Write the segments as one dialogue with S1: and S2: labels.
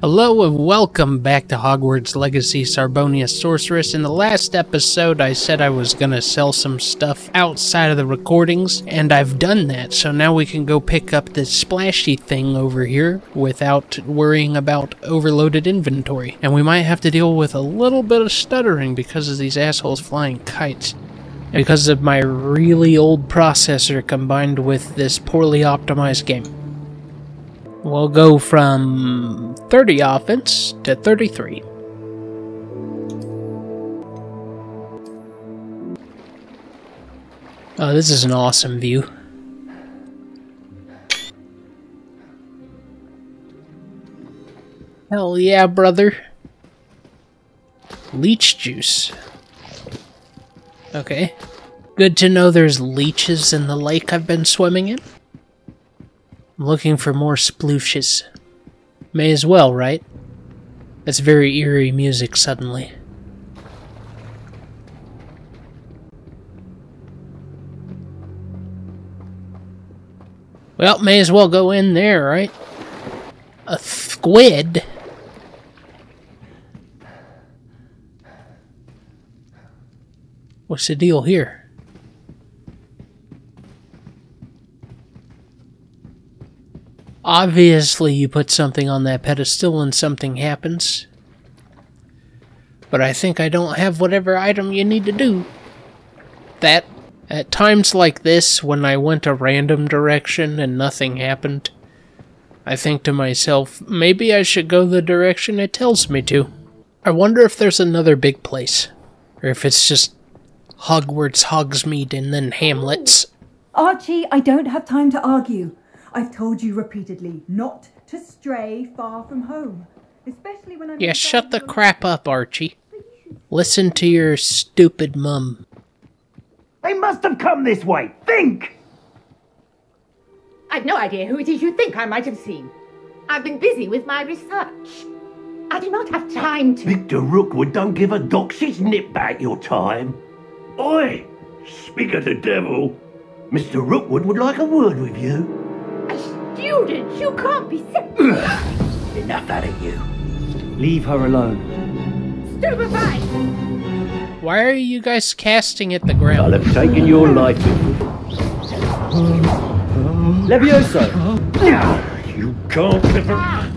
S1: Hello and welcome back to Hogwarts Legacy Sarbonius Sorcerus. In the last episode I said I was gonna sell some stuff outside of the recordings, and I've done that, so now we can go pick up this splashy thing over here without worrying about overloaded inventory. And we might have to deal with a little bit of stuttering because of these assholes flying kites. And because of my really old processor combined with this poorly optimized game. We'll go from 30 offense to 33. Oh, this is an awesome view. Hell yeah, brother. Leech juice. Okay. Good to know there's leeches in the lake I've been swimming in. I'm looking for more splooshes. May as well, right? That's very eerie music suddenly. Well, may as well go in there, right? A squid? What's the deal here? Obviously, you put something on that pedestal and something happens. But I think I don't have whatever item you need to do that. At times like this, when I went a random direction and nothing happened, I think to myself, maybe I should go the direction it tells me to. I wonder if there's another big place. Or if it's just Hogwarts, Hogsmeade, and then Hamlets.
S2: Archie, I don't have time to argue. I've told you repeatedly not to stray far from home, especially when I'm...
S1: Yeah, shut the crap up, Archie. Listen to your stupid mum.
S3: They must have come this way. Think!
S4: I've no idea who it is you think I might have seen. I've been busy with my research. I do not have time to...
S3: Victor Rookwood don't give a doxy's nip back your time. Oi! Speak of the devil. Mr. Rookwood would like a word with you.
S4: A student? You can't be sick.
S3: Enough out of you.
S5: Leave her alone.
S4: Stupefied!
S1: Why are you guys casting at the ground?
S3: I'll have taken your life.
S5: Levioso!
S3: You can't give a...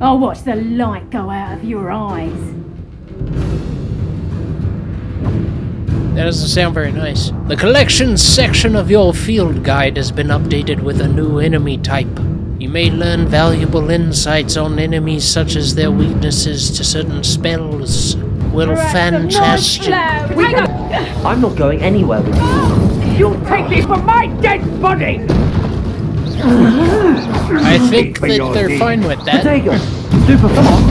S2: I'll watch the light go out of your eyes.
S1: That doesn't sound very nice. The collections section of your field guide has been updated with a new enemy type. You may learn valuable insights on enemies such as their weaknesses to certain spells. Well, fantastic.
S5: I'm not going anywhere with you.
S3: You'll take this from my dead body!
S1: I think that they're fine with that.
S5: Potato! Super fast!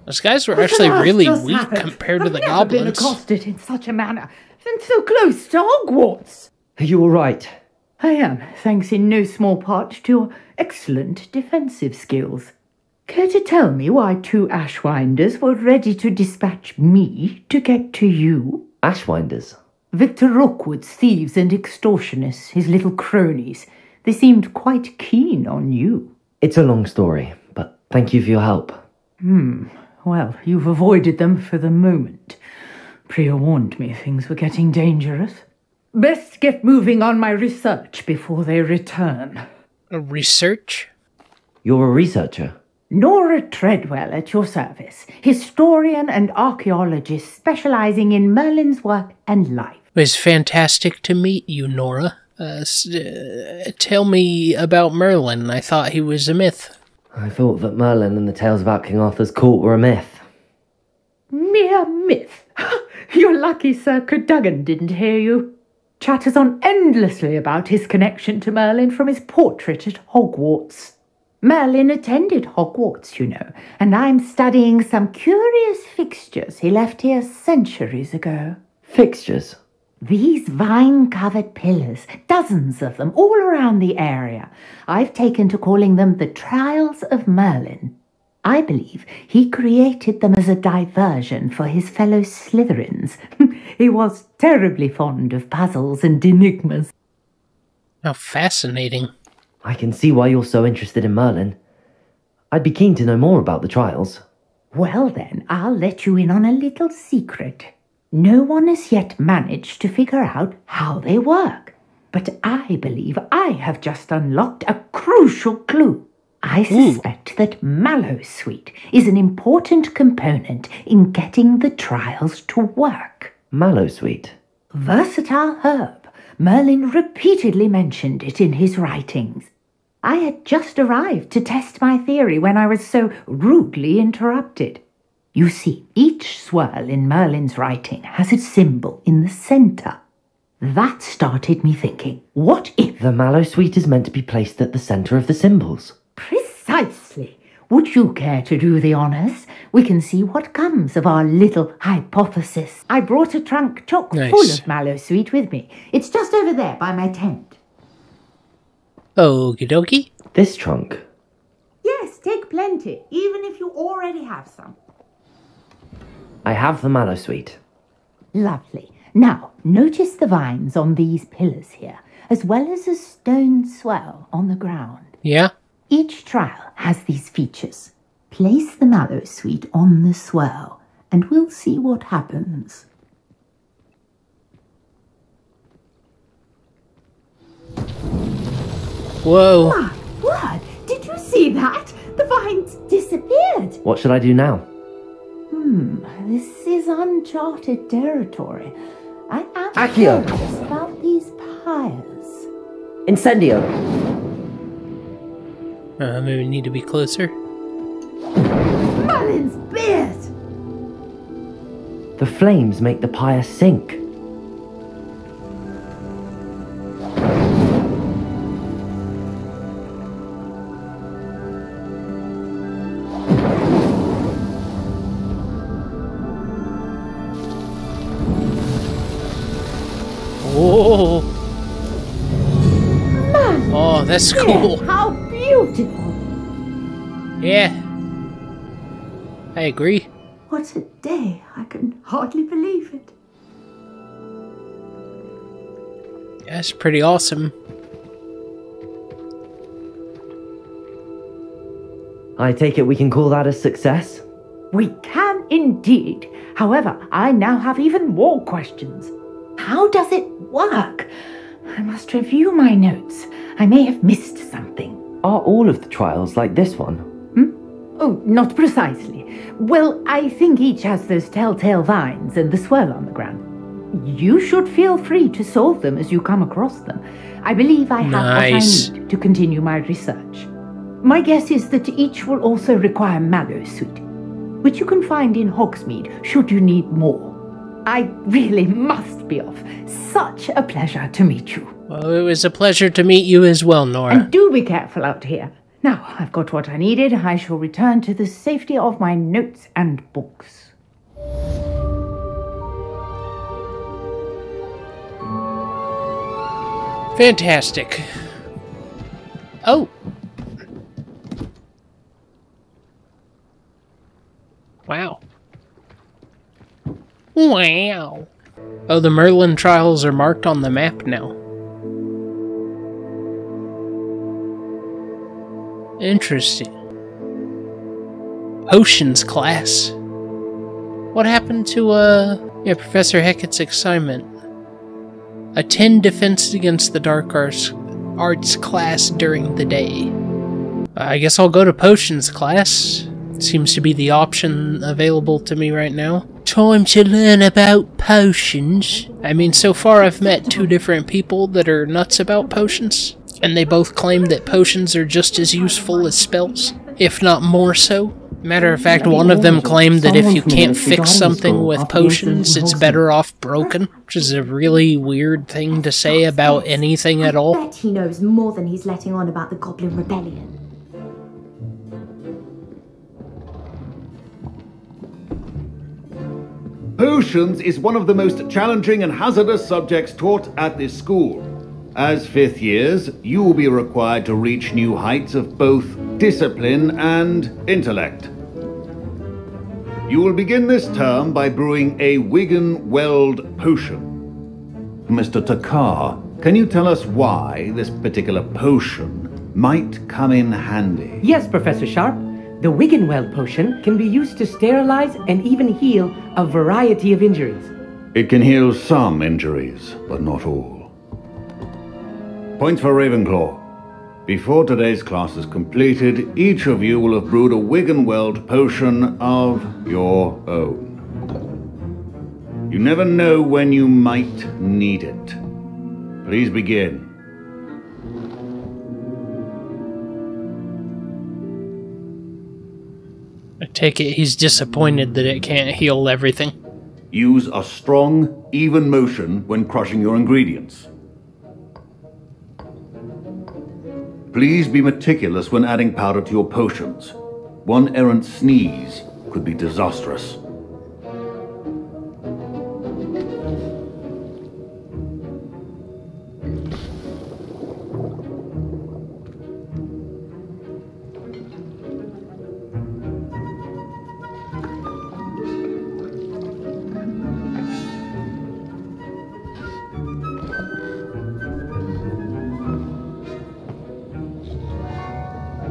S1: Those guys were actually really weak compared to the goblins.
S4: I've never been accosted in such a manner, and so close to Hogwarts.
S5: Are you alright?
S4: I am, thanks in no small part to your excellent defensive skills. Care to tell me why two ashwinders were ready to dispatch me to get to you?
S5: Ashwinders?
S4: Victor Rookwood's thieves and extortionists, his little cronies. They seemed quite keen on you.
S5: It's a long story, but thank you for your help.
S4: Well, you've avoided them for the moment. Priya warned me things were getting dangerous. Best get moving on my research before they return.
S1: Research?
S5: You're a researcher?
S4: Nora Treadwell at your service, historian and archaeologist specializing in Merlin's work and life.
S1: It was fantastic to meet you, Nora. Tell me about Merlin. I thought he was a myth.
S5: I thought that Merlin and the tales about King Arthur's court were a myth.
S4: Mere myth? You're lucky Sir Cadogan didn't hear you. Chatters on endlessly about his connection to Merlin from his portrait at Hogwarts. Merlin attended Hogwarts, you know, and I'm studying some curious fixtures he left here centuries ago.
S5: Fixtures?
S4: These vine-covered pillars, dozens of them, all around the area, I've taken to calling them the Trials of Merlin. I believe he created them as a diversion for his fellow Slytherins. He was terribly fond of puzzles and enigmas.
S1: How fascinating.
S5: I can see why you're so interested in Merlin. I'd be keen to know more about the trials.
S4: Well then, I'll let you in on a little secret. No one has yet managed to figure out how they work. But I believe I have just unlocked a crucial clue. I suspect that Mallowsweet is an important component in getting the trials to work.
S5: Mallowsweet?
S4: Versatile herb. Merlin repeatedly mentioned it in his writings. I had just arrived to test my theory when I was so rudely interrupted. You see, each swirl in Merlin's writing has its symbol in the centre. That started me thinking, what if...
S5: The Mallowsweet is meant to be placed at the centre of the symbols.
S4: Precisely. Would you care to do the honours? We can see what comes of our little hypothesis. I brought a trunk chock full of Mallowsweet with me. It's just over there by my tent.
S1: Okie dokie.
S5: This trunk?
S4: Yes, take plenty, even if you already have some.
S5: I have the Mallowsweet.
S4: Lovely. Now, notice the vines on these pillars here, as well as a stone swell on the ground.
S1: Yeah?
S4: Each trial has these features. Place the Mallowsweet on the swirl, and we'll see what happens.
S1: Whoa.
S4: My word! Did you see that? The vines disappeared.
S5: What should I do now?
S4: This is uncharted territory. I am
S5: Accio!
S4: curious about these pyres.
S5: Incendio!
S1: Maybe we need to be closer.
S4: Merlin's beard!
S5: The flames make the pyre sink.
S1: Whoa! Oh, that's cool.
S4: How beautiful!
S1: Yeah. I agree.
S2: What a day. I can hardly believe it.
S1: That's pretty awesome.
S5: I take it we can call that a success?
S4: We can indeed. However, I now have even more questions. How does it work? I must review my notes. I may have missed something.
S5: Are all of the trials like this one?
S4: Oh, not precisely. Well, I think each has those telltale vines and the swirl on the ground. You should feel free to solve them as you come across them. I believe I have what I need to continue my research. My guess is that each will also require Mallowsweet, which you can find in Hogsmeade should you need more. I really must be off. Such a pleasure to meet you.
S1: Well, it was a pleasure to meet you as well, Nora.
S4: And do be careful out here. Now, I've got what I needed. I shall return to the safety of my notes and books.
S1: Fantastic. Oh. Wow. Wow. Oh, the Merlin trials are marked on the map now. Interesting. Potions class. What happened to, Professor Hecat's assignment? Attend defense against the dark arts class during the day. I guess I'll go to potions class. Seems to be the option available to me right now. Time to learn about potions. I mean, so far I've met two different people that are nuts about potions, and they both claim that potions are just as useful as spells, if not more so. Matter of fact, one of them claimed that if you can't fix something with potions, it's better off broken, which is a really weird thing to say about anything at all.
S6: I bet he knows more than he's letting on about the Goblin Rebellion.
S7: Potions is one of the most challenging and hazardous subjects taught at this school. As 5th years, you will be required to reach new heights of both discipline and intellect. You will begin this term by brewing a Wiggenweld potion. Mr. Takar, can you tell us why this particular potion might come in handy?
S8: Yes, Professor Sharp. The Wiggenweld potion can be used to sterilize and even heal a variety of injuries.
S7: It can heal some injuries, but not all. Points for Ravenclaw. Before today's class is completed, each of you will have brewed a Wiggenweld potion of your own. You never know when you might need it. Please begin.
S1: I take it he's disappointed that it can't heal everything.
S7: Use a strong, even motion when crushing your ingredients. Please be meticulous when adding powder to your potions. One errant sneeze could be disastrous.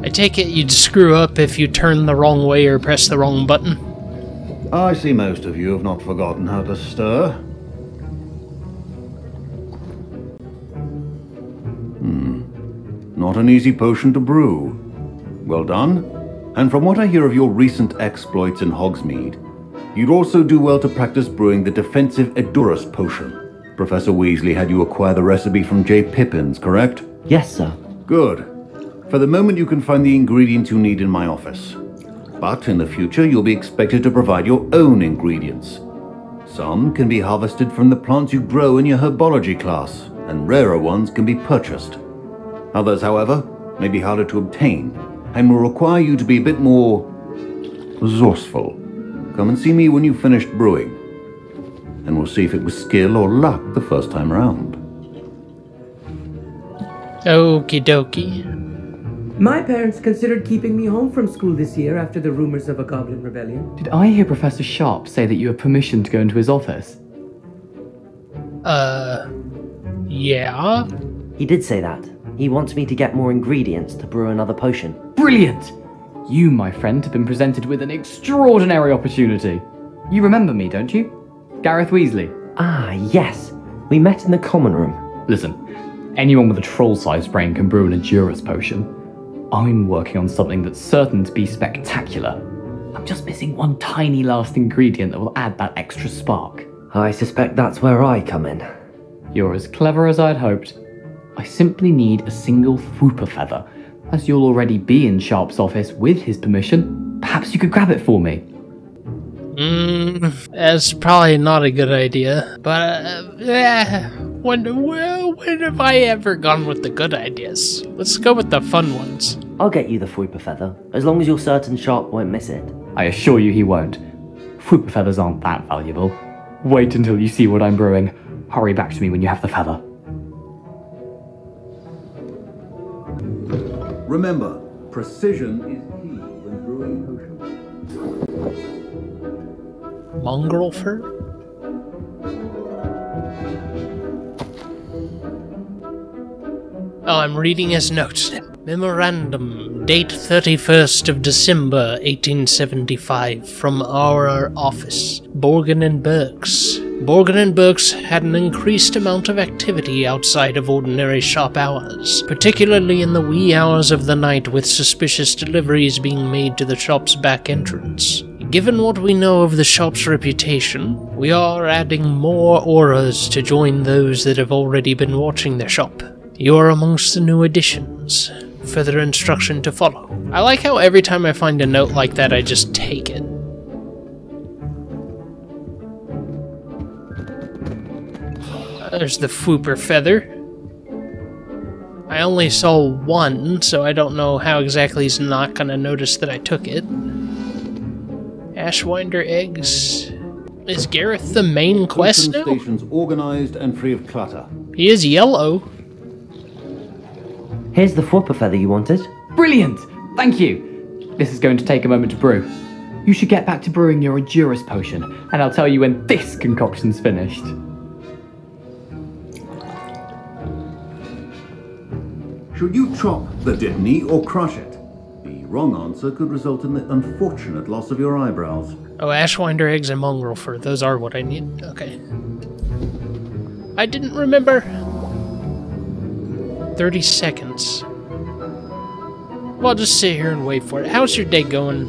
S1: I take it you'd screw up if you turn the wrong way or press the wrong button.
S7: I see most of you have not forgotten how to stir. Not an easy potion to brew. Well done. And from what I hear of your recent exploits in Hogsmeade, you'd also do well to practice brewing the defensive Edurus potion. Professor Weasley had you acquire the recipe from J. Pippins, correct?
S5: Yes, sir.
S7: Good. For the moment, you can find the ingredients you need in my office. But in the future, you'll be expected to provide your own ingredients. Some can be harvested from the plants you grow in your herbology class, and rarer ones can be purchased. Others, however, may be harder to obtain, and will require you to be a bit more resourceful. Come and see me when you've finished brewing, and we'll see if it was skill or luck the first time around.
S1: Okie dokie.
S8: My parents considered keeping me home from school this year after the rumors of a goblin rebellion.
S9: Did I hear Professor Sharp say that you have permission to go into his office?
S1: Yeah?
S5: He did say that. He wants me to get more ingredients to brew another potion.
S9: Brilliant! You, my friend, have been presented with an extraordinary opportunity. You remember me, don't you? Garreth Weasley.
S5: Ah, yes. We met in the common room.
S9: Listen, anyone with a troll-sized brain can brew an Edurus potion. I'm working on something that's certain to be spectacular. I'm just missing one tiny last ingredient that will add that extra spark.
S5: I suspect that's where I come in.
S9: You're as clever as I'd hoped. I simply need a single Fwooper feather. As you'll already be in Sharp's office with his permission, perhaps you could grab it for me.
S1: That's probably not a good idea, but when have I ever gone with the good ideas? Let's go with the fun ones.
S5: I'll get you the Fwooper feather, as long as you're certain Sharp won't miss it.
S9: I assure you he won't. Fwooper feathers aren't that valuable. Wait until you see what I'm brewing. Hurry back to me when you have the feather.
S7: Remember, precision is key when brewing potions.
S1: Mongrel fur? Oh, I'm reading his notes. Memorandum, date 31st of December, 1875, from our office. Borgin and Burke's. Borgin and Burke's had an increased amount of activity outside of ordinary shop hours, particularly in the wee hours of the night, with suspicious deliveries being made to the shop's back entrance. Given what we know of the shop's reputation, we are adding more auras to join those that have already been watching the shop. You are amongst the new additions. Further instruction to follow. I like how every time I find a note like that, I just take it. There's the Fwooper feather. I only saw one, so I don't know how exactly he's not gonna notice that I took it. Ashwinder eggs. Is Garreth the main quest now?
S7: Station's organized and free of clutter.
S1: He is yellow.
S5: Here's the flopper feather you wanted.
S9: Brilliant! Thank you! This is going to take a moment to brew. You should get back to brewing your Endurus potion, and I'll tell you when this concoction's finished.
S7: Should you chop the Dittany or crush it? The wrong answer could result in the unfortunate loss of your eyebrows.
S1: Oh, ashwinder eggs and mongrel fur. Those are what I need. Okay. I didn't remember. 30 seconds. Well, I'll just sit here and wait for it. How's your day going?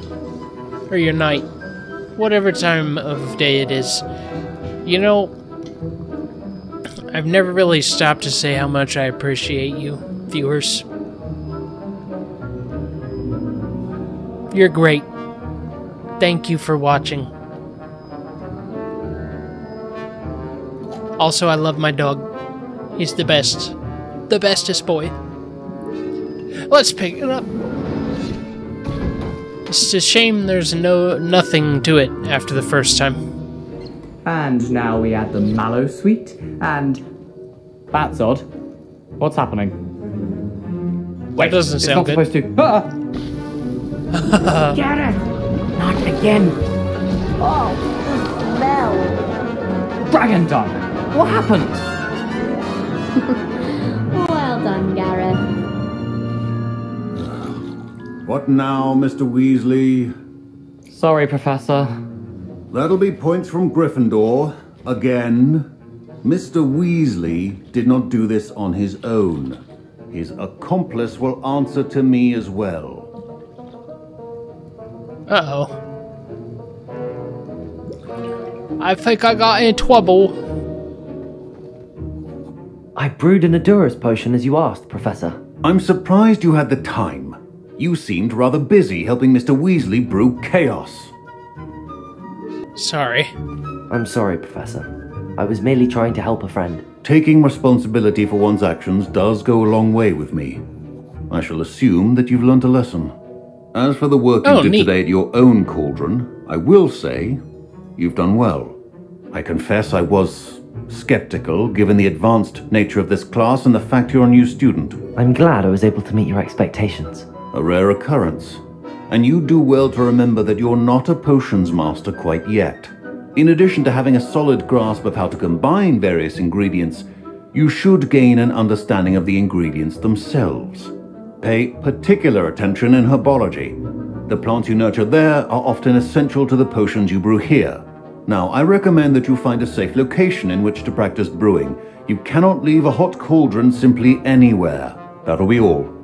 S1: Or your night? Whatever time of day it is. You know, I've never really stopped to say how much I appreciate you, viewers. You're great. Thank you for watching. Also, I love my dog. He's the best. The bestest boy. Let's pick it up. It's a shame there's nothing to it after the first time.
S9: And now we add the mallow sweet, and... That's odd. What's happening? Wait,
S1: that doesn't sound good.
S9: It's not supposed to...
S8: Garreth! Not again!
S6: Oh, the smell!
S9: Dragon tongue! What happened?
S6: Well done, Garreth.
S7: What now, Mr. Weasley?
S9: Sorry, Professor.
S7: That'll be points from Gryffindor. Again. Mr. Weasley did not do this on his own. His accomplice will answer to me as well.
S1: Uh-oh. I think I got in trouble.
S5: I brewed an Endurus potion as you asked, Professor.
S7: I'm surprised you had the time. You seemed rather busy helping Mr. Weasley brew chaos.
S1: Sorry.
S5: I'm sorry, Professor. I was merely trying to help a friend.
S7: Taking responsibility for one's actions does go a long way with me. I shall assume that you've learnt a lesson. As for the work you did today at your own cauldron, I will say you've done well. I confess I was skeptical, given the advanced nature of this class and the fact you're a new student.
S5: I'm glad I was able to meet your expectations.
S7: A rare occurrence. And you do well to remember that you're not a potions master quite yet. In addition to having a solid grasp of how to combine various ingredients, you should gain an understanding of the ingredients themselves. Pay particular attention in herbology. The plants you nurture there are often essential to the potions you brew here. Now, I recommend that you find a safe location in which to practice brewing. You cannot leave a hot cauldron simply anywhere. That'll be all.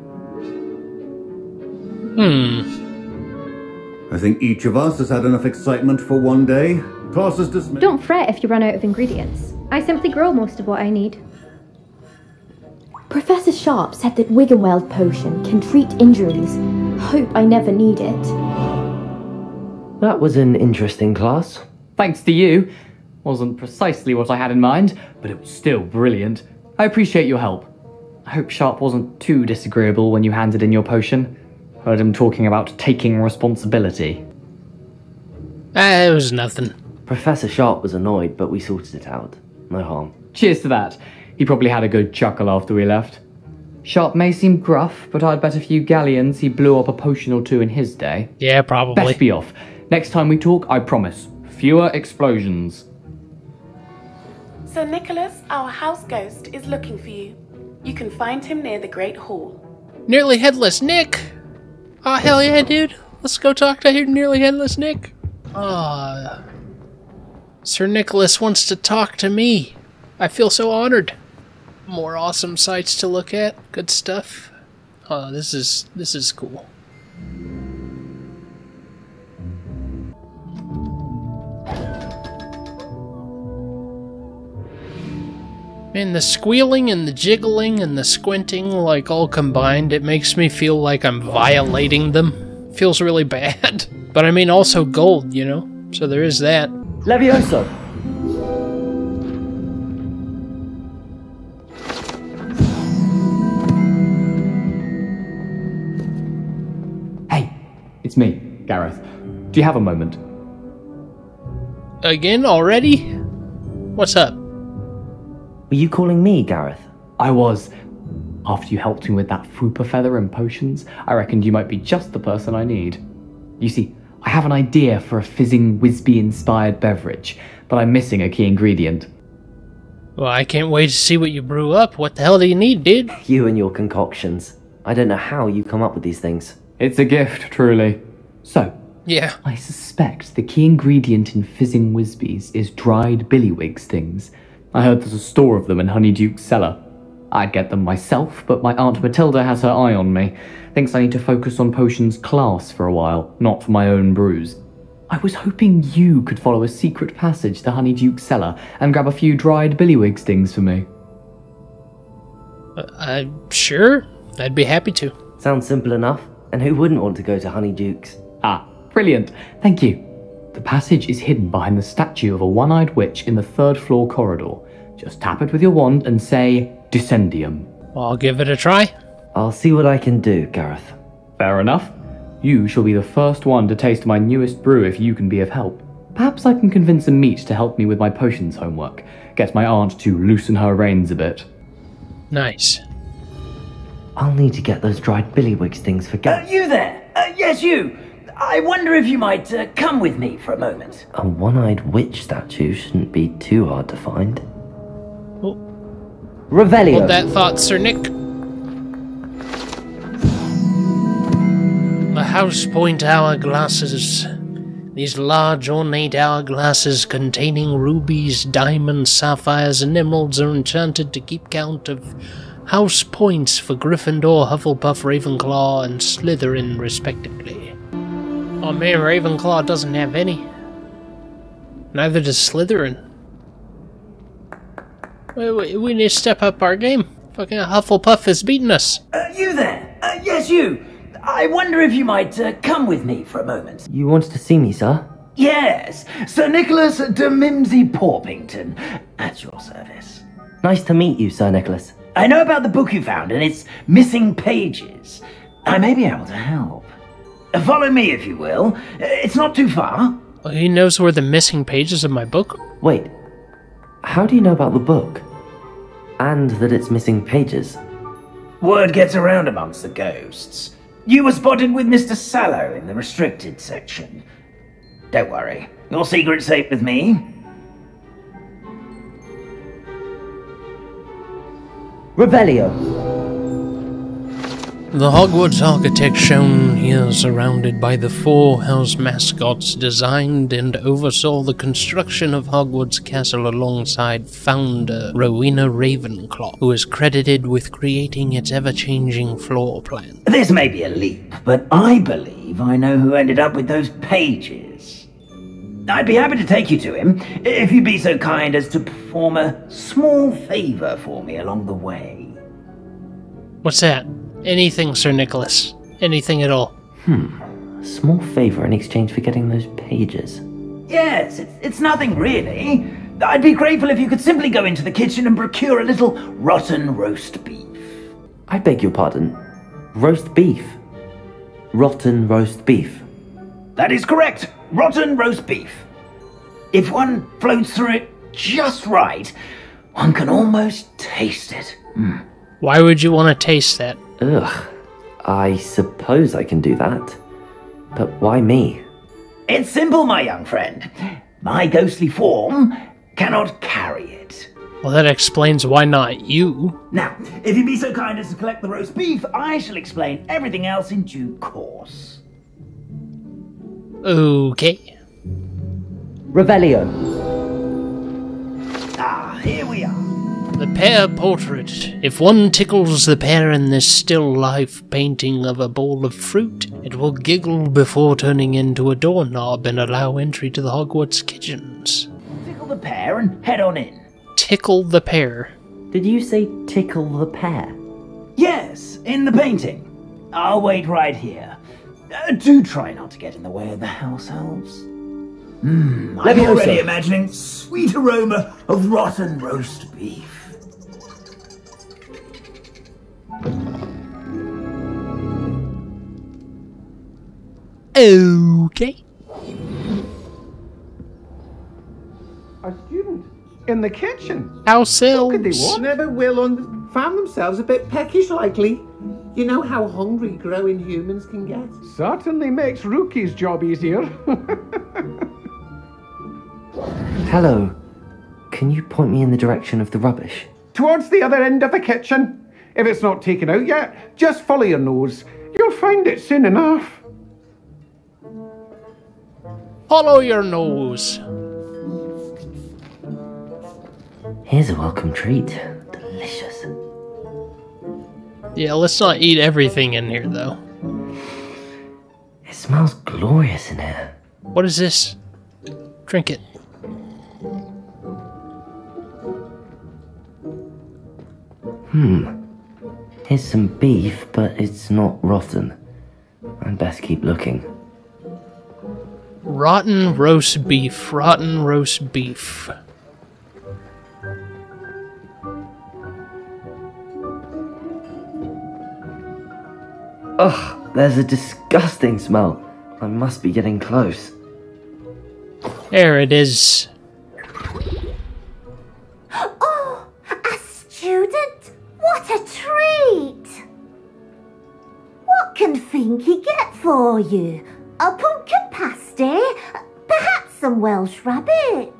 S7: I think each of us has had enough excitement for one day. Class is dismissed.
S6: Don't fret if you run out of ingredients. I simply grow most of what I need. Professor Sharp said that Wiggenweld potion can treat injuries. Hope I never need it.
S5: That was an interesting class.
S9: Thanks to you. Wasn't precisely what I had in mind, but it was still brilliant. I appreciate your help. I hope Sharp wasn't too disagreeable when you handed in your potion. Heard him talking about taking responsibility.
S1: It was nothing.
S5: Professor Sharp was annoyed, but we sorted it out. No harm.
S9: Cheers to that. He probably had a good chuckle after we left. Sharp may seem gruff, but I'd bet a few galleons he blew up a potion or two in his day.
S1: Yeah, probably.
S9: Best be off. Next time we talk, I promise. Fewer explosions.
S10: Sir Nicholas, our house ghost, is looking for you. You can find him near the Great Hall.
S1: Nearly Headless Nick! Oh, hell yeah, dude. Let's go talk to Nearly Headless Nick. Sir Nicholas wants to talk to me. I feel so honored. More awesome sights to look at. Good stuff. Oh, this is cool. Man, the squealing and the jiggling and the squinting, like, all combined, it makes me feel like I'm violating them. Feels really bad. But I mean, also gold, you know? So there is that.
S5: Levioso!
S9: Hey, it's me, Garreth. Do you have a moment?
S1: Again already? What's up?
S5: Were you calling me, Garreth?
S9: I was. After you helped me with that Fupa feather and potions, I reckoned you might be just the person I need. You see, I have an idea for a fizzing Whizbee-inspired beverage, but I'm missing a key ingredient.
S1: Well, I can't wait to see what you brew up. What the hell do you need, dude?
S5: You and your concoctions. I don't know how you come up with these things.
S9: It's a gift, truly. So,
S1: Yeah.
S9: I suspect the key ingredient in fizzing Whizbees is dried billywig stings. I heard there's a store of them in Honeyduke's cellar. I'd get them myself, but my Aunt Matilda has her eye on me. Thinks I need to focus on potions class for a while, not for my own brews. I was hoping you could follow a secret passage to Honeyduke's cellar and grab a few dried billywig stings for me.
S1: Sure. I'd be happy to.
S5: Sounds simple enough. And who wouldn't want to go to Honeyduke's?
S9: Ah, brilliant. Thank you. The passage is hidden behind the statue of a one-eyed witch in the 3rd floor corridor. Just tap it with your wand and say, Descendium.
S1: I'll give it a try.
S5: I'll see what I can do, Garreth.
S9: Fair enough. You shall be the first one to taste my newest brew if you can be of help. Perhaps I can convince a meat to help me with my potions homework. Get my aunt to loosen her reins a bit.
S1: Nice.
S5: I'll need to get those dried billywig things for Garreth.
S11: You there? Yes, you. I wonder if you might come with me for a moment.
S5: A one-eyed witch statue shouldn't be too hard to find.
S1: Oh.
S5: Revelio.
S1: Hold that thought, Sir Nick. The house point hourglasses. These large ornate hourglasses containing rubies, diamonds, sapphires, and emeralds are enchanted to keep count of house points for Gryffindor, Hufflepuff, Ravenclaw, and Slytherin, respectively. Oh man, Ravenclaw doesn't have any. Neither does Slytherin. We need to step up our game. Fucking Hufflepuff has beaten us.
S11: You there? Yes, you. I wonder if you might come with me for a moment.
S5: You wanted to see me, sir?
S11: Yes, Sir Nicholas de Mimsy Porpington, at your service.
S5: Nice to meet you, Sir Nicholas.
S11: I know about the book you found and its missing pages. I may be able to help. Follow me, if you will. It's not too far.
S1: Well, he knows where the missing pages of my book.
S5: Wait, how do you know about the book? And that it's missing pages?
S11: Word gets around amongst the ghosts. You were spotted with Mr. Sallow in the restricted section. Don't worry, your secret's safe with me.
S5: Revelio.
S1: The Hogwarts architect shown here, surrounded by the 4 house mascots, designed and oversaw the construction of Hogwarts Castle alongside founder Rowena Ravenclaw, who is credited with creating its ever-changing floor plan.
S11: This may be a leap, but I believe I know who ended up with those pages. I'd be happy to take you to him, if you'd be so kind as to perform a small favor for me along the way.
S1: What's that? Anything, Sir Nicholas. Anything at all.
S5: A small favor in exchange for getting those pages.
S11: Yes, it's nothing really. I'd be grateful if you could simply go into the kitchen and procure a little rotten roast beef.
S5: I beg your pardon. Roast beef? Rotten roast beef?
S11: That is correct. Rotten roast beef. If one floats through it just right, one can almost taste it.
S1: Why would you want to taste that?
S5: Ugh. I suppose I can do that. But why me?
S11: It's simple, my young friend. My ghostly form cannot carry it.
S1: Well, that explains why not you.
S11: Now, if you'd be so kind as to collect the roast beef, I shall explain everything else in due course.
S1: Okay.
S5: Revelio.
S11: Ah, here we are.
S1: The pear portrait. If one tickles the pear in this still life painting of a bowl of fruit, it will giggle before turning into a doorknob and allow entry to the Hogwarts kitchens.
S11: Tickle the pear and head on in.
S1: Tickle the pear.
S5: Did you say tickle the pear?
S11: Yes, in the painting. I'll wait right here. Do try not to get in the way of the house elves. I'm already imagining sweet aroma of rotten roast beef.
S1: Okay.
S12: In the kitchen.
S1: House elves.
S12: Could they what? Never will found themselves a bit peckish likely. You know how hungry growing humans can get. Certainly makes Rookie's job easier.
S5: Hello. Can you point me in the direction of the rubbish?
S12: Towards the other end of the kitchen. If it's not taken out yet, just follow your nose. You'll find it soon enough.
S1: Follow your nose.
S5: Here's a welcome treat. Delicious.
S1: Yeah, let's not eat everything in here, though.
S5: It smells glorious in here.
S1: What is this? Drink it.
S5: Here's some beef, but it's not rotten. I'd best keep looking.
S1: Rotten roast beef. Rotten roast beef.
S5: Ugh, there's a disgusting smell. I must be getting close.
S1: There it is.
S13: Oh, a student? What a treat! What can Finky get for you? A pumpkin pasty? Perhaps some Welsh rabbit?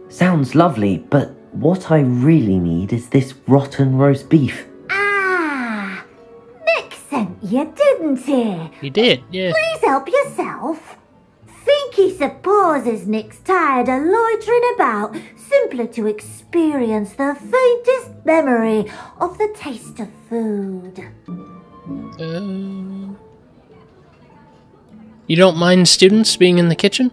S5: Sounds lovely, but what I really need is this rotten roast beef.
S13: Ah, Nick sent you, didn't he?
S1: He did, yeah.
S13: Please help yourself. Finky supposes Nick's tired of loitering about simply to experience the faintest memory of the taste of food.
S1: You don't mind students being in the kitchen?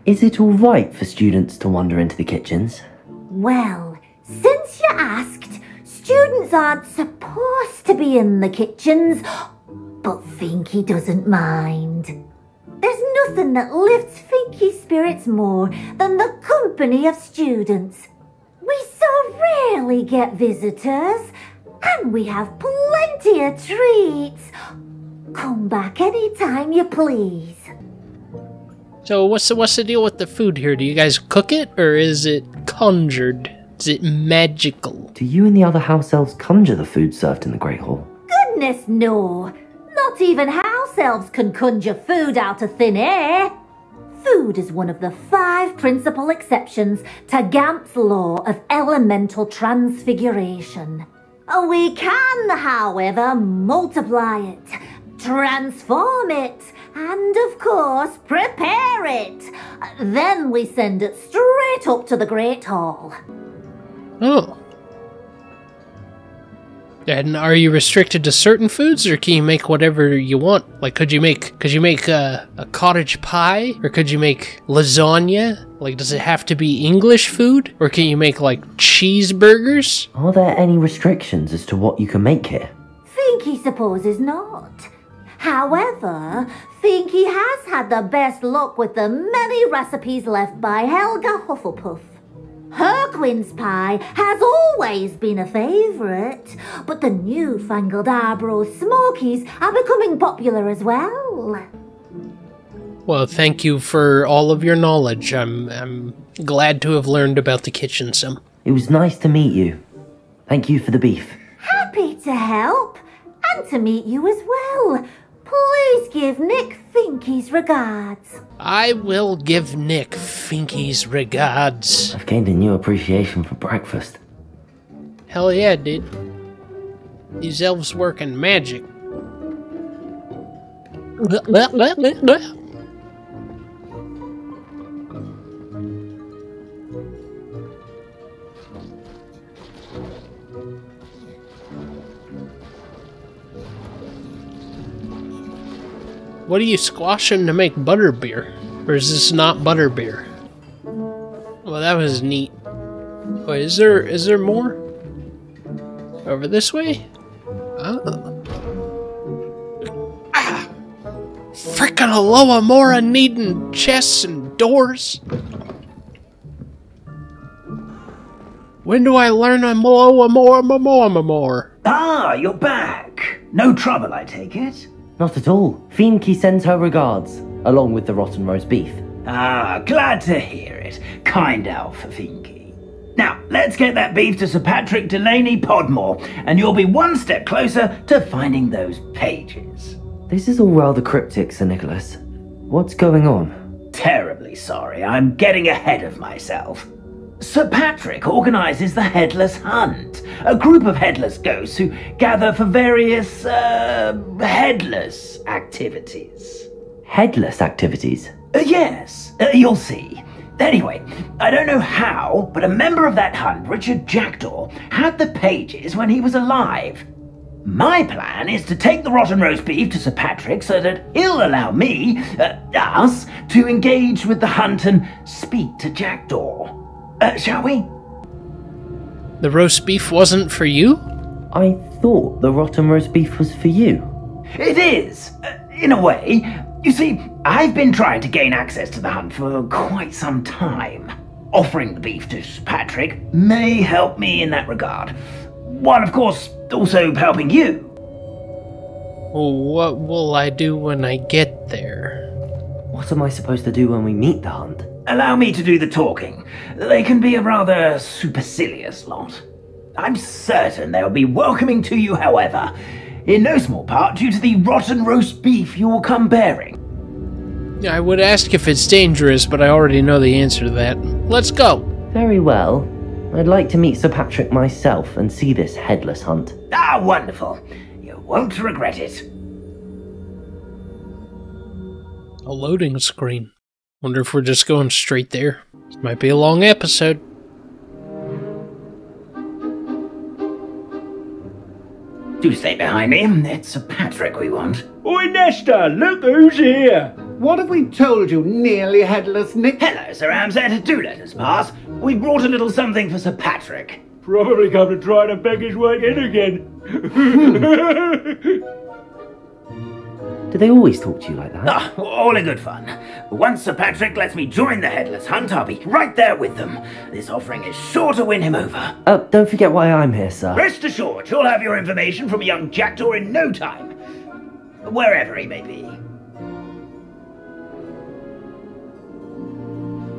S5: Is it alright for students to wander into the kitchens?
S13: Well, since you asked, students aren't supposed to be in the kitchens, but Finky doesn't mind. There's nothing that lifts Finky's spirits more than the company of students. We so rarely get visitors, and we have plenty of treats. Come back any time you please.
S1: So what's the deal with the food here? Do you guys cook it, or is it conjured? Is it magical?
S5: Do you and the other house elves conjure the food served in the Great Hall?
S13: Goodness no! Not even house elves can conjure food out of thin air. Food is one of the 5 principal exceptions to Gamp's law of elemental transfiguration. We can, however, multiply it, transform it, and of course, prepare it. Then we send it straight up to the Great Hall.
S1: Oh. And are you restricted to certain foods, or can you make whatever you want? Like, could you make a cottage pie, or could you make lasagna? Like, does it have to be English food, or can you make like cheeseburgers?
S5: Are there any restrictions as to what you can make here?
S13: Finky supposes not. However, Finky has had the best luck with the many recipes left by Helga Hufflepuff. Her quince pie has always been a favourite, but the newfangled Arborough Smokies are becoming popular as well.
S1: Well, thank you for all of your knowledge. I'm glad to have learned about the kitchen some.
S5: It was nice to meet you. Thank you for the beef.
S13: Happy to help, and to meet you as well. Please give Nick Finky's regards.
S1: I will give Nick Finky's regards.
S5: I've gained a new appreciation for breakfast.
S1: Hell yeah, dude. These elves work in magic. What are you squashing to make butterbeer? Or is this not butterbeer? Well, that was neat. Wait, is there more? Over this way? Oh. Ah! Frickin' Aloha needing chests and doors. When do I learn more?
S11: Ah, you're back. No trouble, I take it?
S5: Not at all. Finky sends her regards, along with the rotten roast beef.
S11: Ah, glad to hear it. Kind elf, Finky. Now, let's get that beef to Sir Patrick Delaney Podmore, and you'll be one step closer to finding those pages.
S5: This is all rather cryptic, Sir Nicholas. What's going on?
S11: Terribly sorry, I'm getting ahead of myself. Sir Patrick organises the Headless Hunt, a group of headless ghosts who gather for various, headless activities.
S5: Headless activities?
S11: Yes, you'll see. Anyway, I don't know how, but a member of that hunt, Richard Jackdaw, had the pages when he was alive. My plan is to take the rotten roast beef to Sir Patrick so that he'll allow me, us, to engage with the hunt and speak to Jackdaw. Shall we?
S1: The roast beef wasn't for you?
S5: I thought the rotten roast beef was for you.
S11: It is, in a way. You see, I've been trying to gain access to the hunt for quite some time. Offering the beef to Sir Patrick may help me in that regard. While, of course, also helping you.
S1: What will I do when I get there?
S5: What am I supposed to do when we meet the hunt?
S11: Allow me to do the talking. They can be a rather supercilious lot. I'm certain they'll be welcoming to you, however, in no small part due to the rotten roast beef you will come bearing.
S1: I would ask if it's dangerous, but I already know the answer to that. Let's go!
S5: Very well. I'd like to meet Sir Patrick myself and see this headless hunt.
S11: Ah, wonderful. You won't regret it.
S1: A loading screen. Wonder if we're just going straight there. This might be a long episode.
S11: Do stay behind me. It's Sir Patrick we want.
S12: Oi, Nesta, look who's here. What have we told you, nearly headless Nick?
S11: Hello, Sir Ramsed. Do let us pass. We brought a little something for Sir Patrick.
S12: Probably come to try to beg his way in again.
S5: Do they always talk to you like that?
S11: Ah, all in good fun. Once Sir Patrick lets me join the Headless Hunt, I'll be right there with them. This offering is sure to win him over.
S5: Don't forget why I'm here, sir.
S11: Rest assured, you'll have your information from a young Jackdaw in no time. Wherever he may be.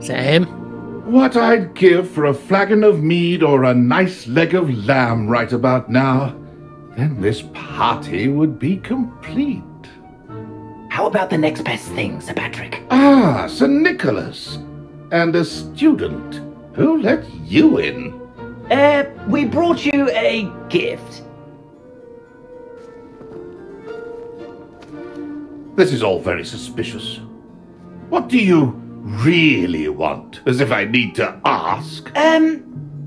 S1: Is that him?
S14: What I'd give for a flagon of mead or a nice leg of lamb right about now. Then this party would be complete.
S11: How about the next best thing, Sir Patrick?
S14: Ah, Sir Nicholas. And a student. Who let you in?
S11: We brought you a gift.
S14: This is all very suspicious. What do you really want? As if I need to ask.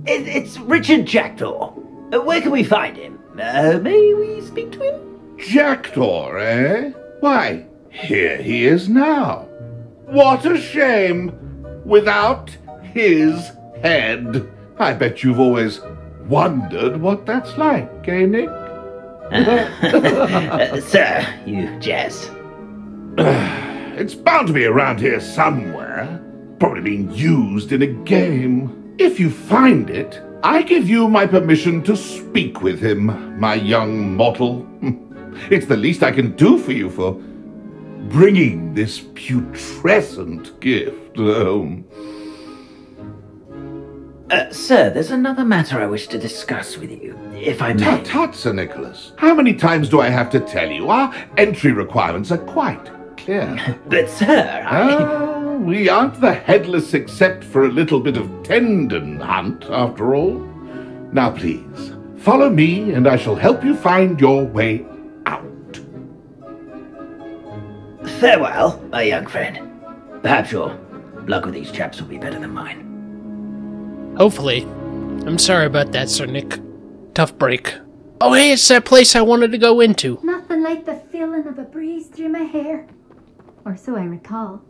S11: It's Richard Jackdaw. Where can we find him? May we speak to him?
S14: Jackdaw, eh? Why, here he is now. What a shame. Without his head. I bet you've always wondered what that's like, eh, Nick?
S11: Sir, you jest.
S14: It's bound to be around here somewhere. Probably being used in a game. If you find it, I give you my permission to speak with him, my young mortal. It's the least I can do for you for bringing this putrescent gift home.
S11: Sir, there's another matter I wish to discuss with you, if I may.
S14: Tut, tut, Sir Nicholas. How many times do I have to tell you? Our entry requirements are quite clear.
S11: But, sir,
S14: we aren't the headless except for a little bit of tendon hunt, after all. Now, please, follow me, and I shall help you find your way out.
S11: Farewell, my young friend. Perhaps your luck with these chaps will be better than mine.
S1: Hopefully. I'm sorry about that, Sir Nick. Tough break. Oh, hey, it's that place I wanted to go into.
S6: Nothing like the feeling of a breeze through my hair. Or so I recall.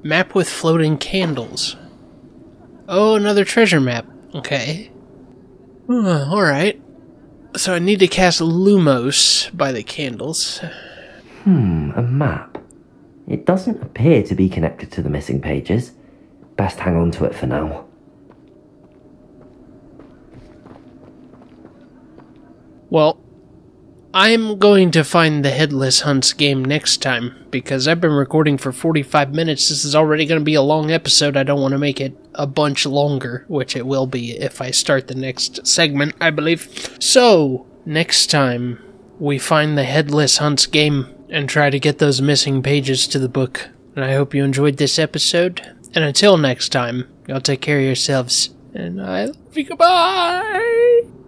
S1: Map with floating candles. Oh, another treasure map. Okay. Alright. So I need to cast Lumos by the candles.
S5: A map. It doesn't appear to be connected to the missing pages. Best hang on to it for now.
S1: Well, I'm going to find the Headless Hunt's game next time, because I've been recording for 45 minutes. This is already going to be a long episode. I don't want to make it a bunch longer, which it will be if I start the next segment, I believe. So, next time, we find the Headless Hunt's game and try to get those missing pages to the book. And I hope you enjoyed this episode. And until next time, y'all take care of yourselves. And I love you. Goodbye!